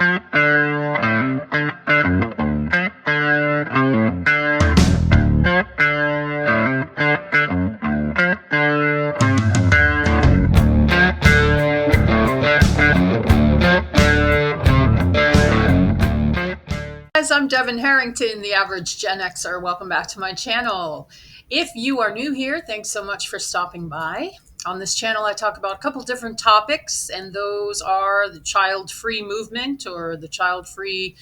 Guys, I'm Devin Harrington, the average Gen Xer. Welcome back to my channel. If you are new here, thanks so much for stopping by. On this channel, I talk about a couple different topics, and those are the child-free movement or the child-free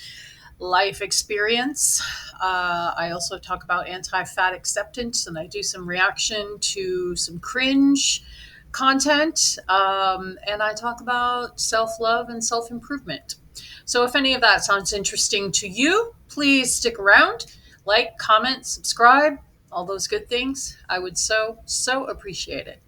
life experience. I also talk about anti-fat acceptance, and I do some reaction to some cringe content, and I talk about self-love and self-improvement. So if any of that sounds interesting to you, please stick around, like, comment, subscribe, all those good things. I would so appreciate it.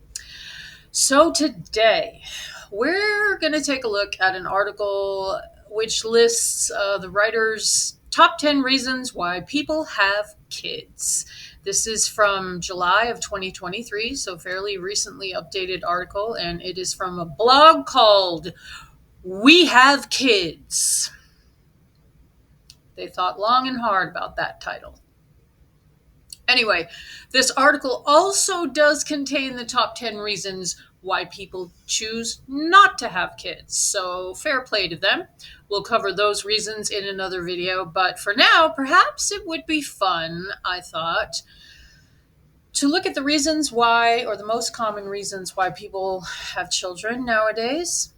So today, we're going to take a look at an article which lists the writer's top 10 reasons why people have kids. This is from July of 2023, so fairly recently updated article, and it is from a blog called We Have Kids. They thought long and hard about that title. Anyway, this article also does contain the top 10 reasons why people choose not to have kids. So fair play to them. We'll cover those reasons in another video. But for now, perhaps it would be fun, I thought, to look at the reasons why, or the most common reasons why people have children nowadays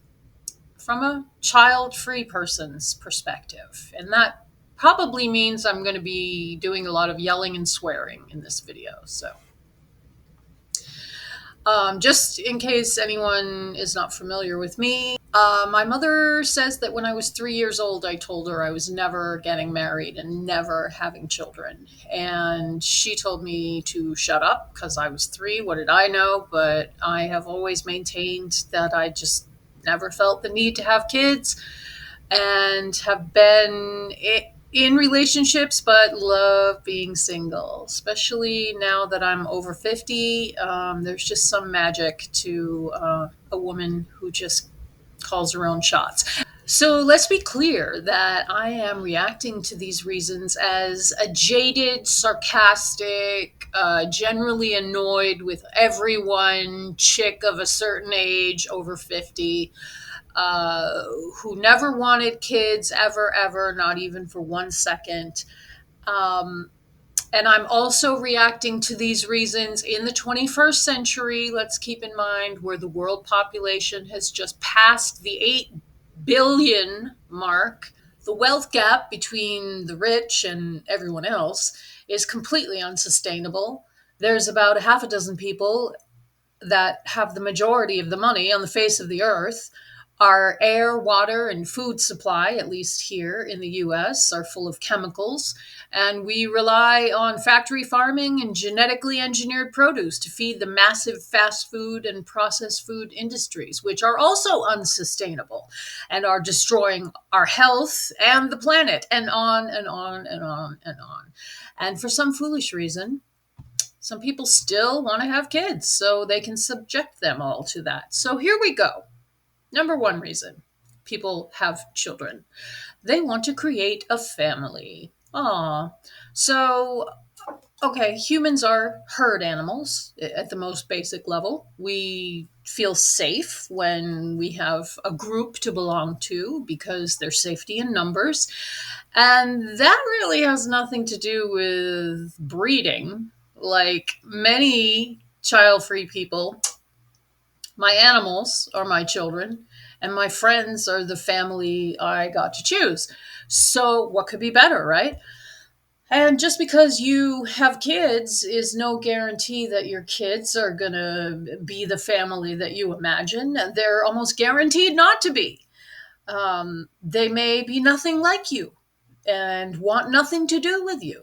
from a child-free person's perspective. And that probably means I'm going to be doing a lot of yelling and swearing in this video. So just in case anyone is not familiar with me, my mother says that when I was 3 years old, I told her I was never getting married and never having children. And she told me to shut up because I was 3. What did I know? But I have always maintained that I just never felt the need to have kids and have been in relationships, but love being single, especially now that I'm over 50. There's just some magic to a woman who just calls her own shots. So let's be clear that I am reacting to these reasons as a jaded, sarcastic, generally annoyed with everyone chick of a certain age over 50 who never wanted kids ever, not even for 1 second. And I'm also reacting to these reasons in the 21st century. Let's keep in mind where the world population has just passed the 8 billion mark. The wealth gap between the rich and everyone else is completely unsustainable. There's about a half a dozen people that have the majority of the money on the face of the earth. Our air, water, and food supply, at least here in the US, are full of chemicals, and we rely on factory farming and genetically engineered produce to feed the massive fast food and processed food industries, which are also unsustainable and are destroying our health and the planet, and on and on and on and on. And for some foolish reason, some people still want to have kids, so they can subject them all to that. So here we go. Number 1 reason people have children. They want to create a family. So, okay, humans are herd animals at the most basic level. We feel safe when we have a group to belong to because there's safety in numbers. And that really has nothing to do with breeding. Like many child-free people, my animals are my children, and my friends are the family I got to choose. So what could be better, right? And just because you have kids is no guarantee that your kids are going to be the family that you imagine. They're almost guaranteed not to be. They may be nothing like you and want nothing to do with you.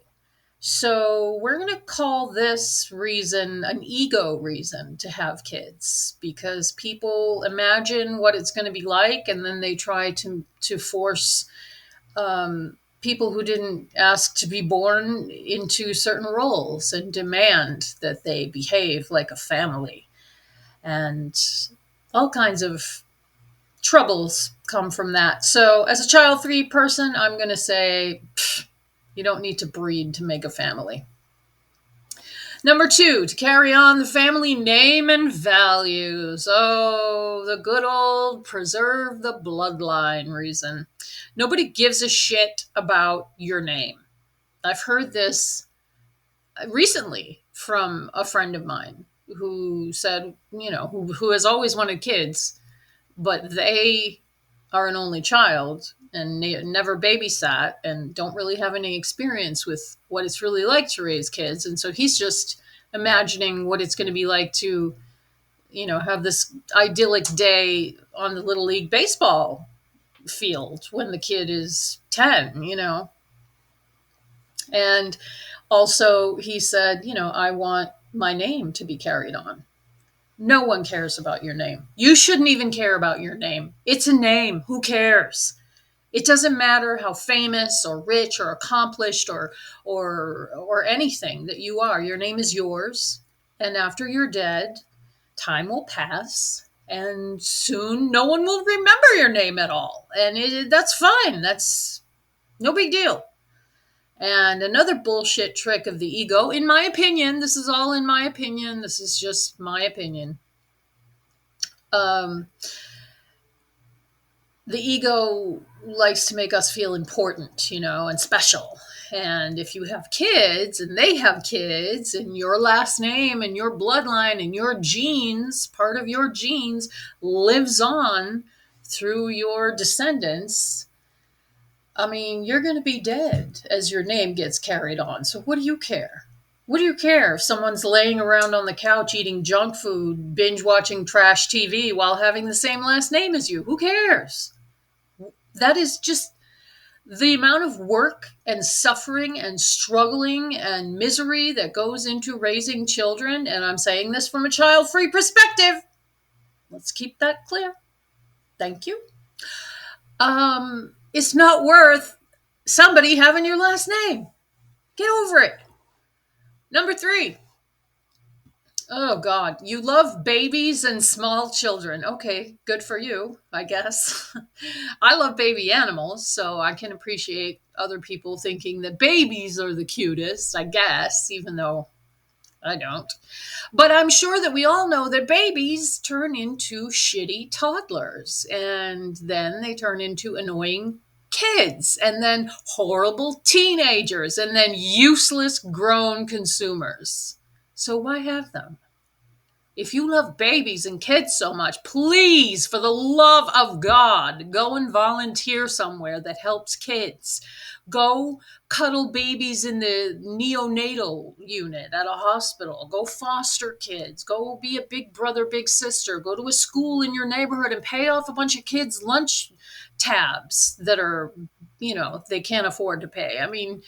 So we're going to call this reason an ego reason to have kids, because people imagine what it's going to be like, and then they try to force people who didn't ask to be born into certain roles and demand that they behave like a family. And all kinds of troubles come from that. So, as a child free person, I'm going to say you don't need to breed to make a family. Number two, to carry on the family name and values. Oh, the good old preserve the bloodline reason. Nobody gives a shit about your name. I've heard this recently from a friend of mine who said, who has always wanted kids, but they are an only child and never babysat and don't really have any experience with what it's really like to raise kids. And so he's just imagining what it's going to be like to, have this idyllic day on the Little League baseball field when the kid is 10. And also he said, I want my name to be carried on. No one cares about your name. You shouldn't even care about your name. It's a name. Who cares? It doesn't matter how famous or rich or accomplished or anything that you are. Your name is yours. And after you're dead, time will pass and soon no one will remember your name at all. And that's fine. That's no big deal. And another bullshit trick of the ego, in my opinion, this is all in my opinion. This is just my opinion. Um, the ego likes to make us feel important, and special. And if you have kids and they have kids and your last name and your bloodline and your genes, part of your genes lives on through your descendants, I mean, you're going to be dead as your name gets carried on. So what do you care? What do you care if someone's laying around on the couch eating junk food, binge watching trash TV while having the same last name as you? Who cares? That is just the amount of work and suffering and struggling and misery that goes into raising children. And I'm saying this from a child free perspective. Let's keep that clear. Thank you. It's not worth somebody having your last name. Get over it. Number three. Oh, God. You love babies and small children. Okay, good for you, I guess. I love baby animals, so I can appreciate other people thinking that babies are the cutest, I guess, even though I don't. But I'm sure that we all know that babies turn into shitty toddlers, and then they turn into annoying kids, and then horrible teenagers, and then useless grown consumers. So why have them? If you love babies and kids so much, please, for the love of God, go and volunteer somewhere that helps kids. Go cuddle babies in the neonatal unit at a hospital. Go foster kids. Go be a big brother, big sister. Go to a school in your neighborhood and pay off a bunch of kids' lunch tabs that are, they can't afford to pay. I mean,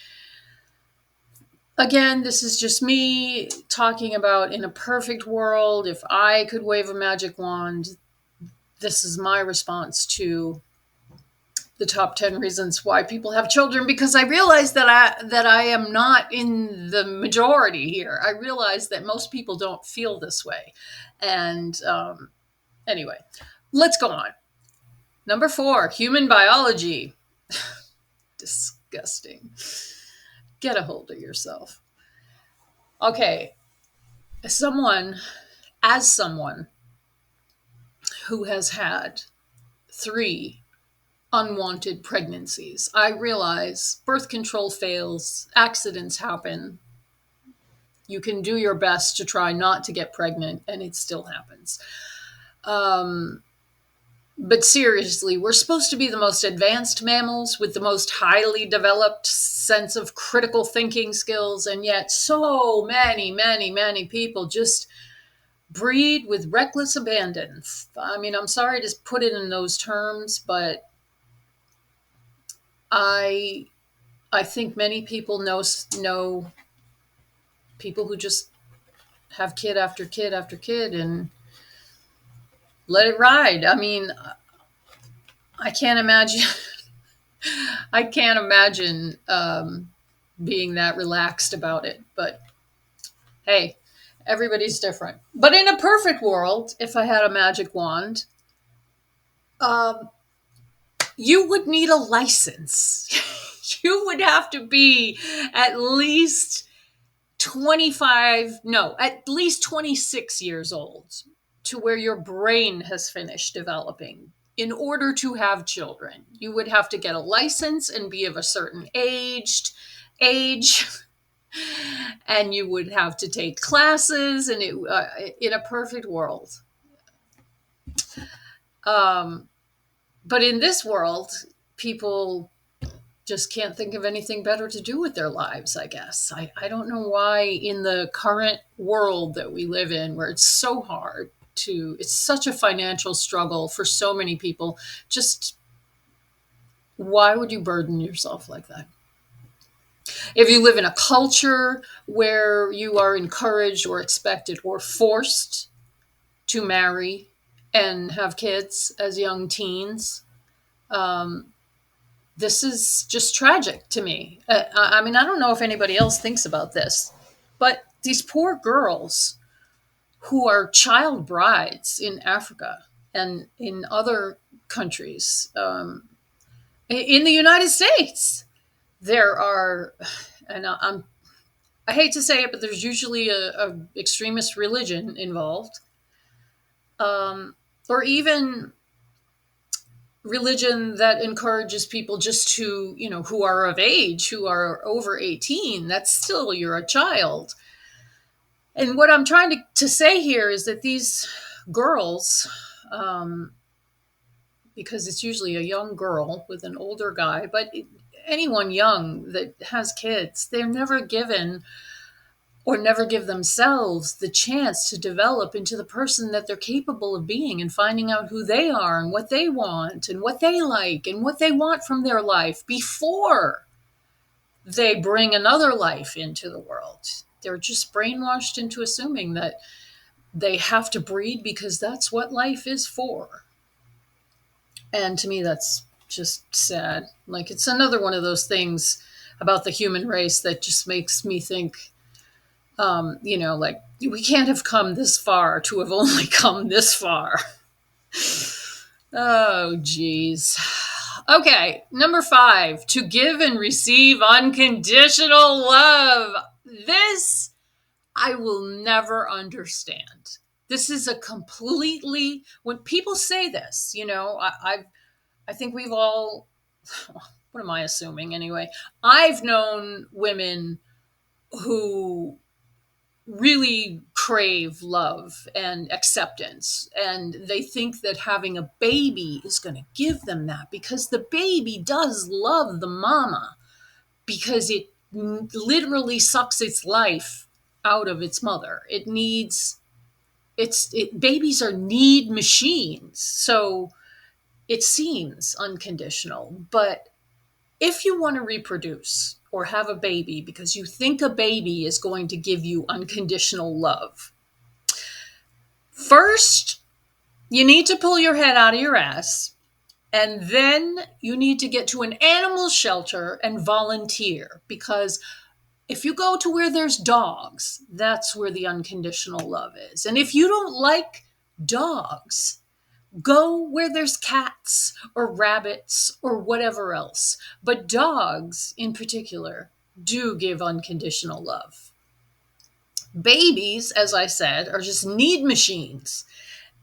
again, this is just me talking about in a perfect world. If I could wave a magic wand, this is my response to the top 10 reasons why people have children, because I realize that I am not in the majority here. I realize that most people don't feel this way. And anyway, let's go on. Number 4, human biology. Disgusting. Get a hold of yourself. Okay, someone who has had 3 unwanted pregnancies, I realize birth control fails, accidents happen. You can do your best to try not to get pregnant, and it still happens. But seriously, we're supposed to be the most advanced mammals with the most highly developed sense of critical thinking skills, and yet so many people just breed with reckless abandon. I mean, I'm sorry to put it in those terms, but I think many people know people who just have kid after kid after kid and let it ride. I mean, I can't imagine. I can't imagine being that relaxed about it. But hey, everybody's different. But in a perfect world, if I had a magic wand, you would need a license. You would have to be at least 25, no, at least 26 years old to where your brain has finished developing. In order to have children, you would have to get a license and be of a certain age, and you would have to take classes. And in a perfect world, um, but in this world, people just can't think of anything better to do with their lives, I guess. I don't know why in the current world that we live in, where it's so hard it's such a financial struggle for so many people, just why would you burden yourself like that? If you live in a culture where you are encouraged or expected or forced to marry and have kids as young teens, um, this is just tragic to me. I mean, I don't know if anybody else thinks about this, but these poor girls who are child brides in Africa and in other countries, in the United States, there are, and I hate to say it, but there's usually a extremist religion involved, or even religion that encourages people just to, who are of age, who are over 18. That's still, you're a child. And what I'm trying to say here is that these girls, because it's usually a young girl with an older guy, but anyone young that has kids, they're never given or never give themselves the chance to develop into the person that they're capable of being, and finding out who they are and what they want and what they like and what they want from their life before they bring another life into the world. They're just brainwashed into assuming that they have to breed because that's what life is for. And to me, that's just sad. Like, it's another one of those things about the human race that just makes me think, like, we can't have come this far to have only come this far. Oh, geez. Okay, number 5, to give and receive unconditional love. This I will never understand. This is a completely, when people say this, I think we've all, what am I assuming anyway? I've known women who really crave love and acceptance, and they think that having a baby is going to give them that, because the baby does love the mama, because it literally sucks its life out of its mother. Babies are need machines, so it seems unconditional. But if you want to reproduce or have a baby because you think a baby is going to give you unconditional love, first, you need to pull your head out of your ass, and then you need to get to an animal shelter and volunteer. Because if you go to where there's dogs, that's where the unconditional love is. And if you don't like dogs, go where there's cats or rabbits or whatever else. But dogs, in particular, do give unconditional love. Babies, as I said, are just need machines.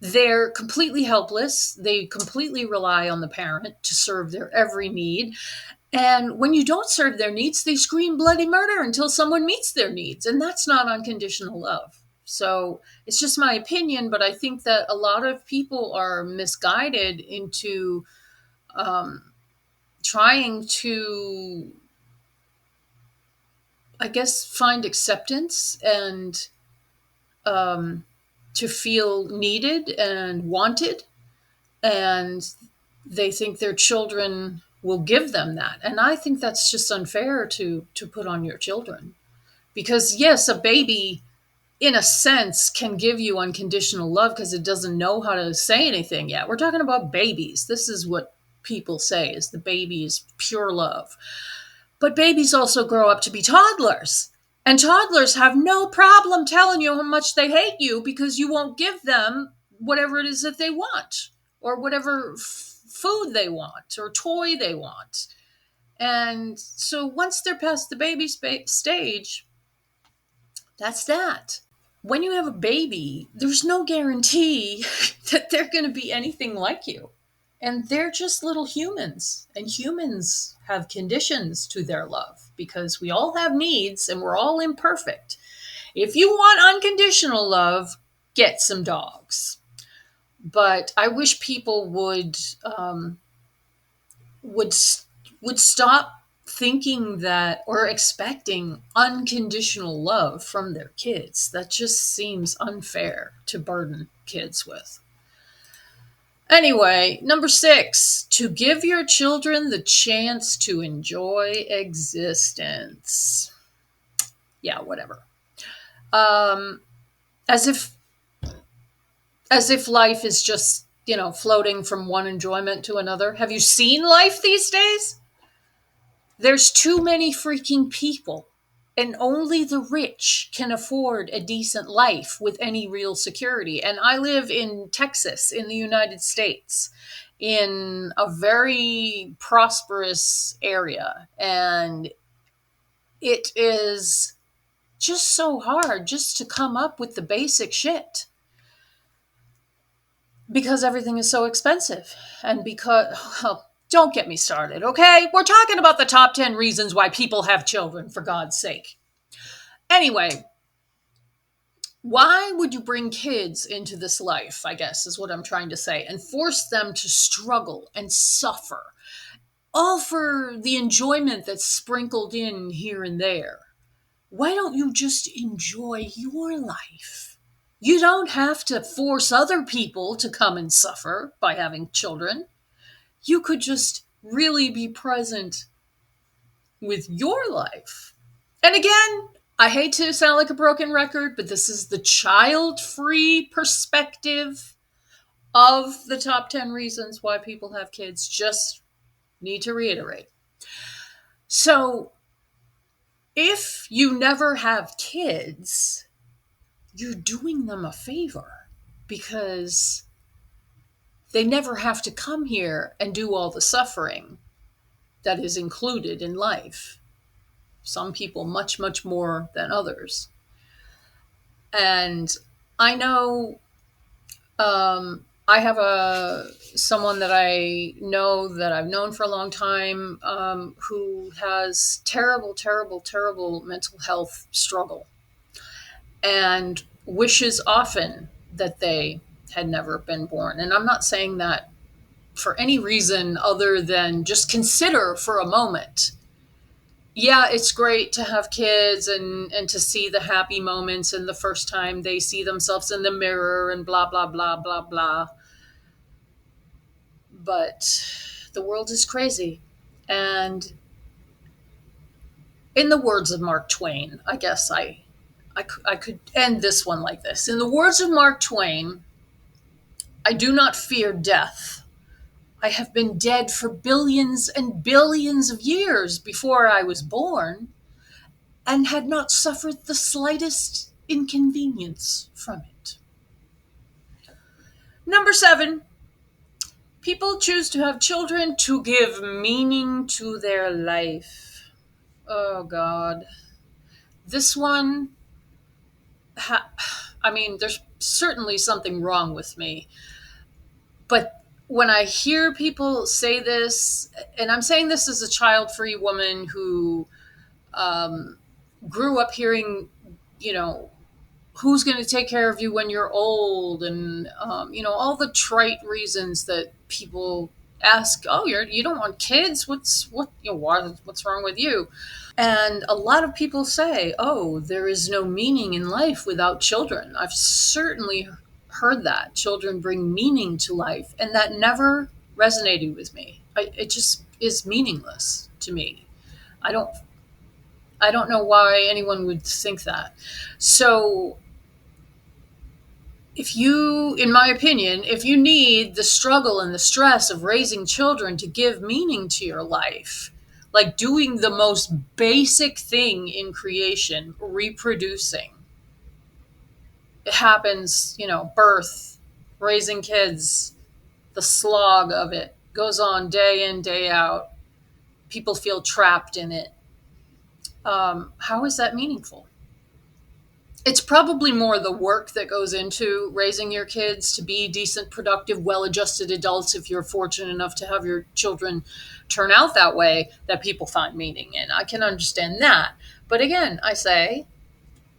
They're completely helpless. They completely rely on the parent to serve their every need. And when you don't serve their needs, they scream bloody murder until someone meets their needs. And that's not unconditional love. So it's just my opinion, but I think that a lot of people are misguided into trying to, I guess, find acceptance and to feel needed and wanted. And they think their children will give them that. And I think that's just unfair to put on your children. Because yes, a baby, in a sense, can give you unconditional love because it doesn't know how to say anything yet. We're talking about babies. This is what people say, is the baby is pure love. But babies also grow up to be toddlers. And toddlers have no problem telling you how much they hate you because you won't give them whatever it is that they want, or whatever food they want or toy they want. And so once they're past the baby stage, that's that. When you have a baby, there's no guarantee that they're going to be anything like you. And they're just little humans. And humans have conditions to their love because we all have needs and we're all imperfect. If you want unconditional love, get some dogs. But I wish people would would stop thinking that or expecting unconditional love from their kids. That just seems unfair to burden kids with. Anyway, number 6, to give your children the chance to enjoy existence. Yeah, whatever. Um, as if life is just, floating from one enjoyment to another. Have you seen life these days? There's too many freaking people, and only the rich can afford a decent life with any real security. And I live in Texas, in the United States, in a very prosperous area. And it is just so hard just to come up with the basic shit because everything is so expensive. And because, well, don't get me started, okay? We're talking about the top 10 reasons why people have children, for God's sake. Anyway, why would you bring kids into this life, I guess, is what I'm trying to say, and force them to struggle and suffer, all for the enjoyment that's sprinkled in here and there? Why don't you just enjoy your life? You don't have to force other people to come and suffer by having children. You could just really be present with your life. And again, I hate to sound like a broken record, but this is the child-free perspective of the top 10 reasons why people have kids. Just need to reiterate. So, if you never have kids, you're doing them a favor because they never have to come here and do all the suffering that is included in life. Some people much, much more than others. And I know I have someone that I know that I've known for a long time who has terrible, terrible, terrible mental health struggle and wishes often that they had never been born. And I'm not saying that for any reason other than just consider for a moment. Yeah, it's great to have kids and to see the happy moments and the first time they see themselves in the mirror and blah, blah, blah, blah, blah. But the world is crazy. And in the words of Mark Twain, I guess I could end this one like this. In the words of Mark Twain, I do not fear death. I have been dead for billions and billions of years before I was born and had not suffered the slightest inconvenience from it. Number 7, people choose to have children to give meaning to their life. Oh, God. This one, there's certainly something wrong with me. But when I hear people say this, and I'm saying this as a child-free woman who grew up hearing, who's going to take care of you when you're old, and all the trite reasons that people ask. Oh, you don't want kids? What's wrong with you? And a lot of people say, oh, there is no meaning in life without children. I've certainly heard that. Children bring meaning to life, and that never resonated with me. It just is meaningless to me. I don't know why anyone would think that. So in my opinion, if you need the struggle and the stress of raising children to give meaning to your life, like doing the most basic thing in creation, reproducing, it happens, birth, raising kids, the slog of it, goes on day in, day out. People feel trapped in it. How is that meaningful? It's probably more the work that goes into raising your kids to be decent, productive, well adjusted adults, if you're fortunate enough to have your children turn out that way, that people find meaning in. I can understand that. But again, I say,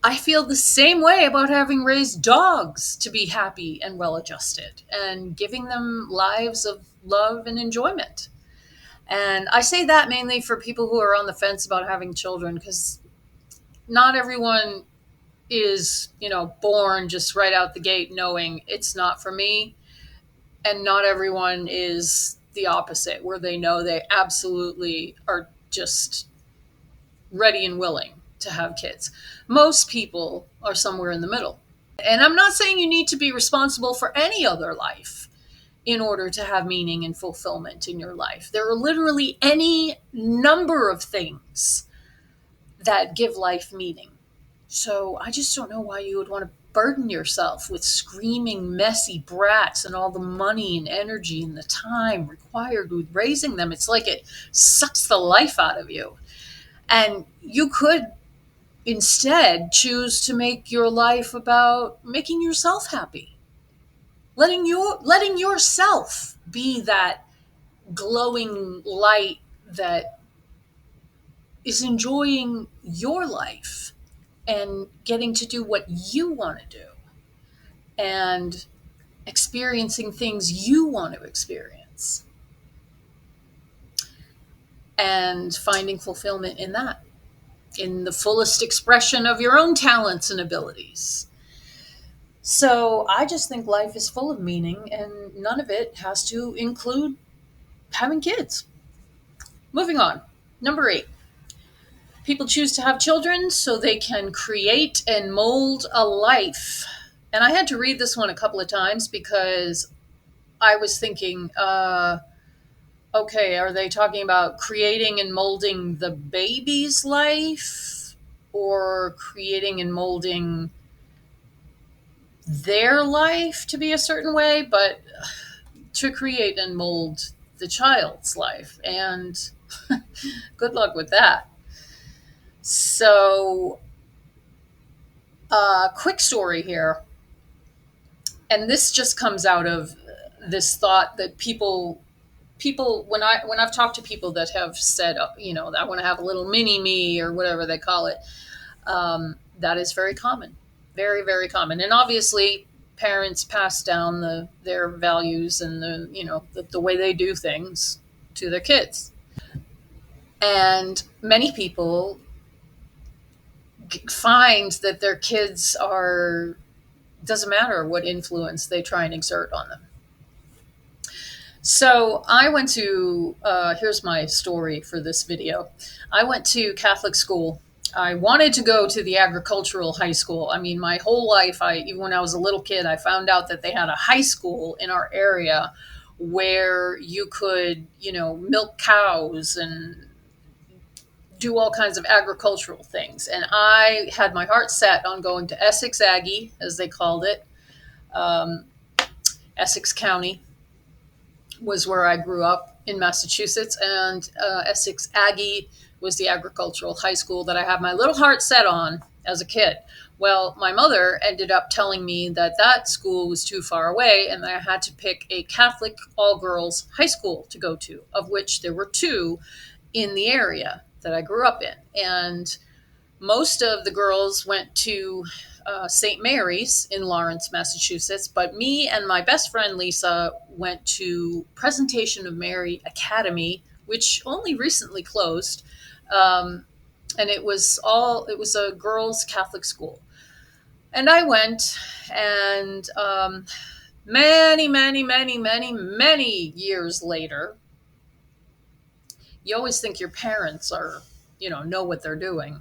I feel the same way about having raised dogs to be happy and well adjusted and giving them lives of love and enjoyment. And I say that mainly for people who are on the fence about having children, because not everyone is, born just right out the gate knowing it's not for me. And not everyone is the opposite, where they know they absolutely are just ready and willing to have kids. Most people are somewhere in the middle. And I'm not saying you need to be responsible for any other life in order to have meaning and fulfillment in your life. There are literally any number of things that give life meaning. So I just don't know why you would want to burden yourself with screaming, messy brats and all the money and energy and the time required with raising them. It's like it sucks the life out of you. And you could instead choose to make your life about making yourself happy. Letting yourself be that glowing light that is enjoying your life and getting to do what you want to do and experiencing things you want to experience and finding fulfillment in that, in the fullest expression of your own talents and abilities. So I just think life is full of meaning, and none of it has to include having kids. Moving on. Number 8. People choose to have children so they can create and mold a life. And I had to read this one a couple of times because I was thinking, okay, are they talking about creating and molding the baby's life or creating and molding their life to be a certain way, but to create and mold the child's life? And good luck with that. So, quick story here. And this just comes out of this thought that people when I've talked to people that have said, I want to have a little mini me or whatever they call it, that is very common, very, very common. And obviously parents pass down their values and the way they do things to their kids. And many people find that their kids doesn't matter what influence they try and exert on them. So I went to, here's my story for this video. I went to Catholic school. I wanted to go to the agricultural high school. I mean, my whole life, even when I was a little kid, I found out that they had a high school in our area where you could, milk cows and do all kinds of agricultural things. And I had my heart set on going to Essex Aggie, as they called it. Essex County was where I grew up in Massachusetts, and Essex Aggie was the agricultural high school that I had my little heart set on as a kid. Well, my mother ended up telling me that school was too far away and that I had to pick a Catholic all-girls high school to go to, of which there were 2 in the area that I grew up in. And most of the girls went to St. Mary's in Lawrence, Massachusetts, but me and my best friend Lisa went to Presentation of Mary Academy, which only recently closed. And it was a girls' Catholic school. And I went, and many, many, many, many, many years later, you always think your parents know what they're doing.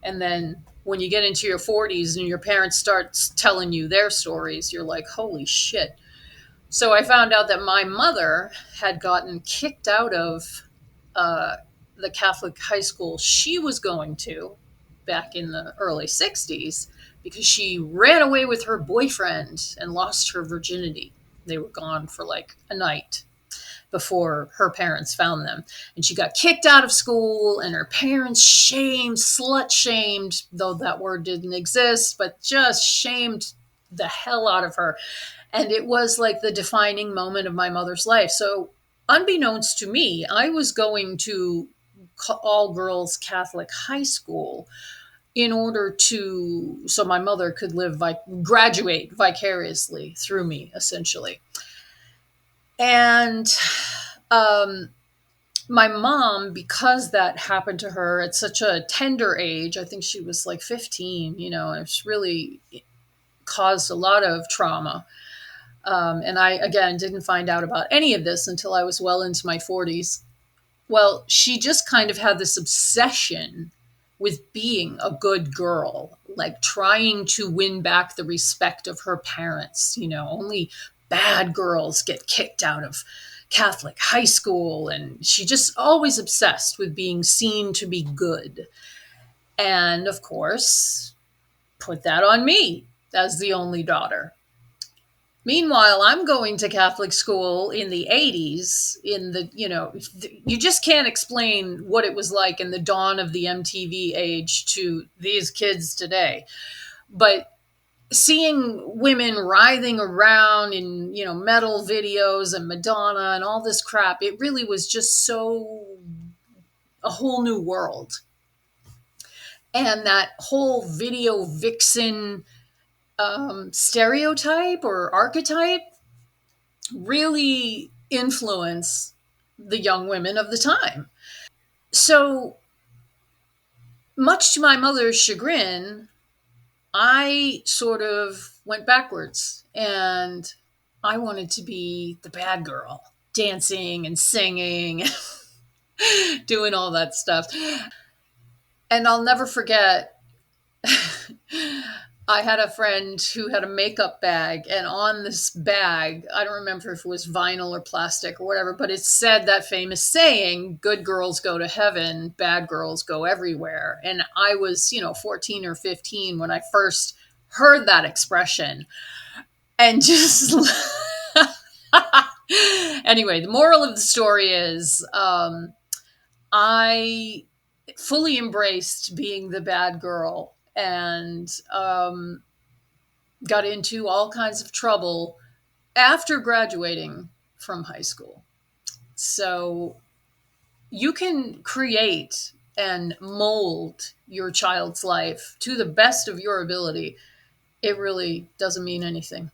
And then when you get into your 40s and your parents start telling you their stories, you're like, holy shit. So I found out that my mother had gotten kicked out of the Catholic high school she was going to back in the early 60s because she ran away with her boyfriend and lost her virginity. They were gone for like a night. before her parents found them. And she got kicked out of school, and her parents shamed, slut shamed, though that word didn't exist, but just shamed the hell out of her. And it was like the defining moment of my mother's life. So, unbeknownst to me, I was going to all girls Catholic high school in order to, so my mother could graduate vicariously through me, essentially. And um, my mom, because that happened to her at such a tender age, I think she was like 15, it's really caused a lot of trauma. And I, again, didn't find out about any of this until I was well into my 40s. Well, she just kind of had this obsession with being a good girl, like trying to win back the respect of her parents. Only bad girls get kicked out of Catholic high school. And she just always obsessed with being seen to be good. And of course, put that on me as the only daughter. Meanwhile, I'm going to Catholic school in the 80s, you just can't explain what it was like in the dawn of the MTV age to these kids today. But seeing women writhing around in, metal videos and Madonna and all this crap, it really was just so a whole new world. And that whole video vixen stereotype or archetype really influence the young women of the time. So, much to my mother's chagrin, I sort of went backwards and I wanted to be the bad girl, dancing and singing, doing all that stuff. And I'll never forget, I had a friend who had a makeup bag, and on this bag, I don't remember if it was vinyl or plastic or whatever, but it said that famous saying, good girls go to heaven, bad girls go everywhere. And I was, 14 or 15 when I first heard that expression. And just, anyway, the moral of the story is I fully embraced being the bad girl and got into all kinds of trouble after graduating from high school. So you can create and mold your child's life to the best of your ability. It really doesn't mean anything.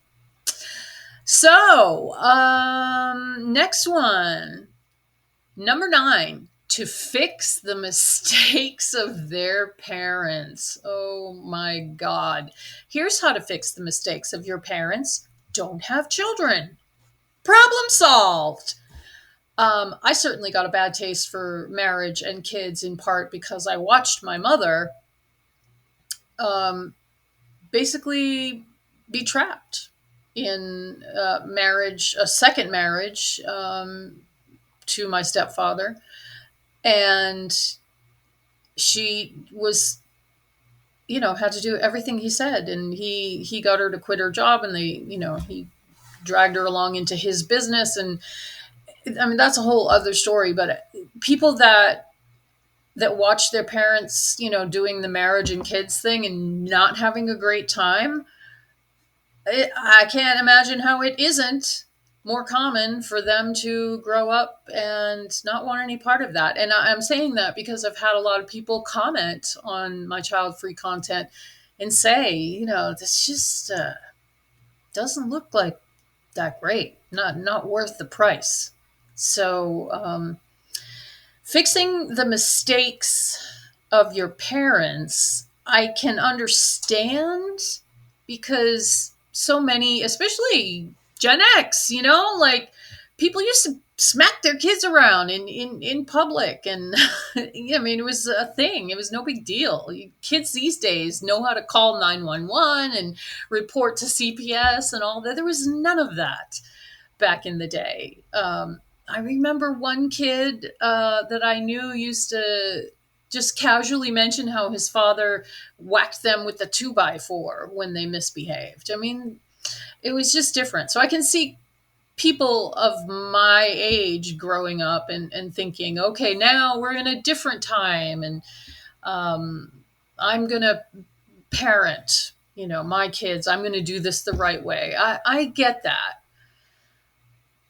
So, next one, number 9. To fix the mistakes of their parents. Oh my God. Here's how to fix the mistakes of your parents. Don't have children. Problem solved. I certainly got a bad taste for marriage and kids in part because I watched my mother basically be trapped in marriage, a second marriage to my stepfather. And she was, had to do everything he said. And he got her to quit her job, and he dragged her along into his business. And I mean, that's a whole other story, but people that watch their parents, doing the marriage and kids thing and not having a great time, I can't imagine how it isn't more common for them to grow up and not want any part of that. And I'm saying that because I've had a lot of people comment on my child-free content and say, this just doesn't look like that great, not worth the price. So fixing the mistakes of your parents, I can understand, because so many, especially Gen X, like people used to smack their kids around in public. And I mean, it was a thing. It was no big deal. Kids these days know how to call 911 and report to CPS and all that. There was none of that back in the day. I remember one kid that I knew used to just casually mention how his father whacked them with the 2x4 when they misbehaved. I mean, it was just different. So I can see people of my age growing up and thinking, okay, now we're in a different time, and um, I'm going to parent, my kids. I'm going to do this the right way. I get that.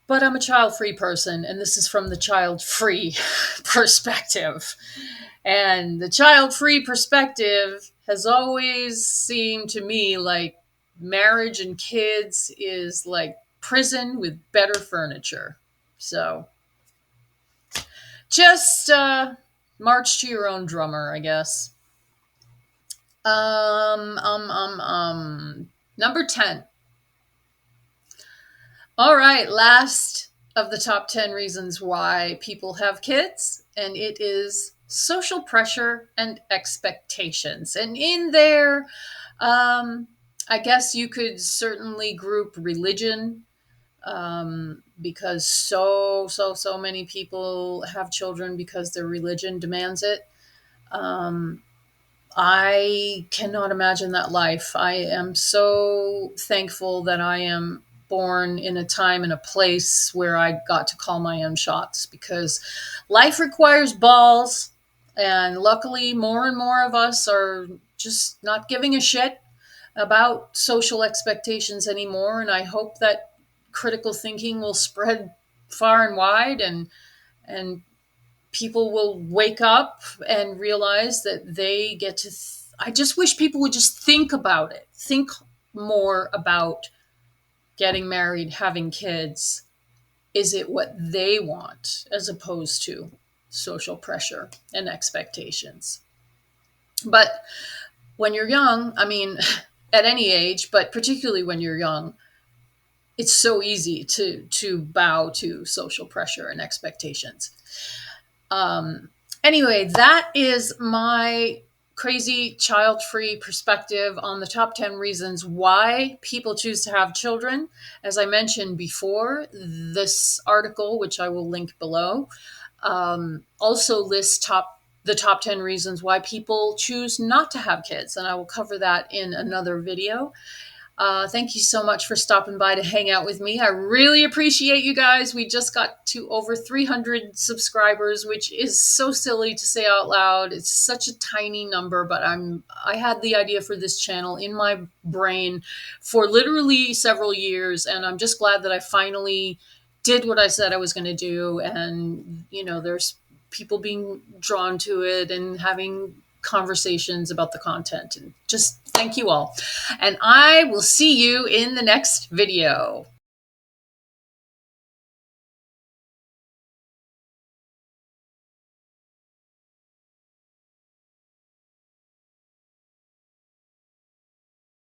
But I'm a child free person, and this is from the child free perspective. And the child free perspective has always seemed to me like marriage and kids is like prison with better furniture. So just march to your own drummer, I guess. Number 10. All right, last of the top 10 reasons why people have kids, and it is social pressure and expectations. And in there, I guess you could certainly group religion, because so many people have children because their religion demands it. Um, I cannot imagine that life. I am so thankful that I am born in a time and a place where I got to call my own shots, because life requires balls. And luckily, more and more of us are just not giving a shit about social expectations anymore. And I hope that critical thinking will spread far and wide, and people will wake up and realize that they get to. I just wish people would just think about it. Think more about getting married, having kids. Is it what they want as opposed to social pressure and expectations? But when you're young, I mean, at any age, but particularly when you're young, it's so easy to bow to social pressure and expectations. Um, anyway, that is my crazy child free perspective on the top 10 reasons why people choose to have children. As I mentioned before, this article, which I will link below, also lists the top 10 reasons why people choose not to have kids. And I will cover that in another video. Thank you so much for stopping by to hang out with me. I really appreciate you guys. We just got to over 300 subscribers, which is so silly to say out loud. It's such a tiny number, but I had the idea for this channel in my brain for literally several years, and I'm just glad that I finally did what I said I was going to do. And there's people being drawn to it and having conversations about the content, and just thank you all. And I will see you in the next video.